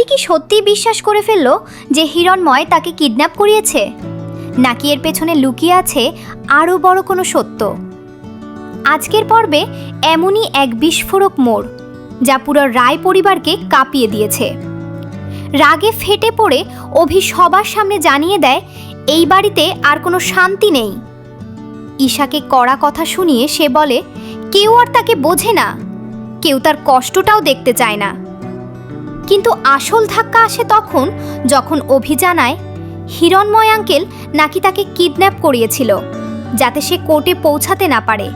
অভি কি সত্যিই বিশ্বাস করে ফেলল যে হিরণময় তাকে কিডন্যাপ করিয়েছে, নাকি এর পেছনে লুকিয়ে আছে আরও বড় কোনো সত্য? আজকের পর্বে এমনই এক বিস্ফোরক মোড়, যা পুরো রায় পরিবারকে কাঁপিয়ে দিয়েছে। রাগে ফেটে পড়ে অভি সবার সামনে জানিয়ে দেয় এই বাড়িতে আর কোনো শান্তি নেই। ঈশাকে কড়া কথা শুনিয়ে সে বলে কেউ আর তাকে বোঝে না, কেউ তার কষ্টটাও দেখতে চায় না। কিন্তু আসল ধাক্কা আসে তখন, যখন অভি জানায় হিরণময় আঙ্কেল নাকি তাকে কিডন্যাপ করিয়েছিল যাতে সে কোর্টে পৌঁছাতে না পারে।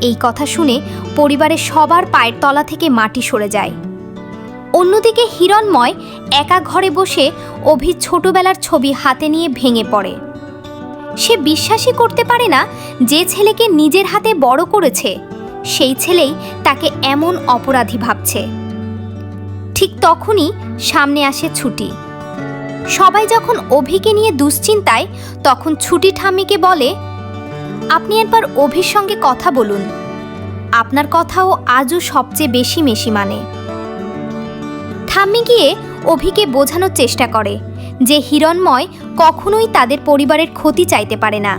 এই কথা শুনে পরিবারের সবার পায়ের তলা থেকে মাটি সরে যায়। অন্যদিকে হিরণময় একা ঘরে বসে অভির ছোটবেলার ছবি হাতে নিয়ে ভেঙে পড়ে। সে বিশ্বাসই করতে পারে না যে ছেলেকে নিজের হাতে বড় করেছে সেই ছেলেই তাকে এমন অপরাধী ভাবছে। ঠিক তখনই সামনে আসে ছুটি। সবাই যখন অভিকে নিয়ে দুশ্চিন্তায়, তখন ছুটি ঠাম্মিকে বলে আপনি একবার অভির সঙ্গে কথা বলুন, আপনার কথাও আজও সবচেয়ে বেশি মেশি মানে। ঠাম্মি গিয়ে অভিকে বোঝানোর চেষ্টা করে যে হিরণময় কখনোই তাদের পরিবারের ক্ষতি চাইতে পারে না।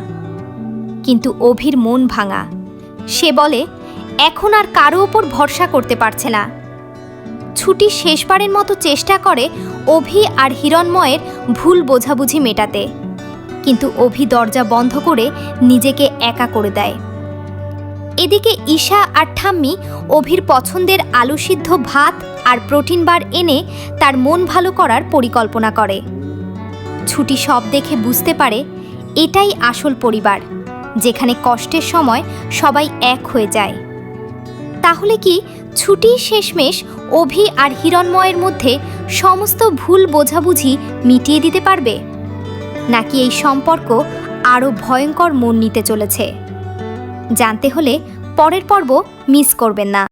কিন্তু অভির মন ভাঙা। সে বলে এখন আর কারো ওপর ভরসা করতে পারছে না। ছুটি শেষবারের মতো চেষ্টা করে অভি আর হিরণময়ের ভুল বোঝাবুঝি মেটাতে, কিন্তু অভি দরজা বন্ধ করে নিজেকে একা করে দেয়। এদিকে ঈশা আর ঠাম্মি অভির পছন্দের আলু সিদ্ধ ভাত আর প্রোটিন বার এনে তার মন ভালো করার পরিকল্পনা করে। ছুটি সব দেখে বুঝতে পারে এটাই আসল পরিবার, যেখানে কষ্টের সময় সবাই এক হয়ে যায়। তাহলে কি ছুটি শেষমেশ অভি আর হিরণময়ের মধ্যে সমস্ত ভুল বোঝাবুঝি মিটিয়ে দিতে পারবে, নাকি এই সম্পর্ক আরও ভয়ঙ্কর মোড় নিতে চলেছে? জানতে হলে পরের পর্ব মিস করবেন না।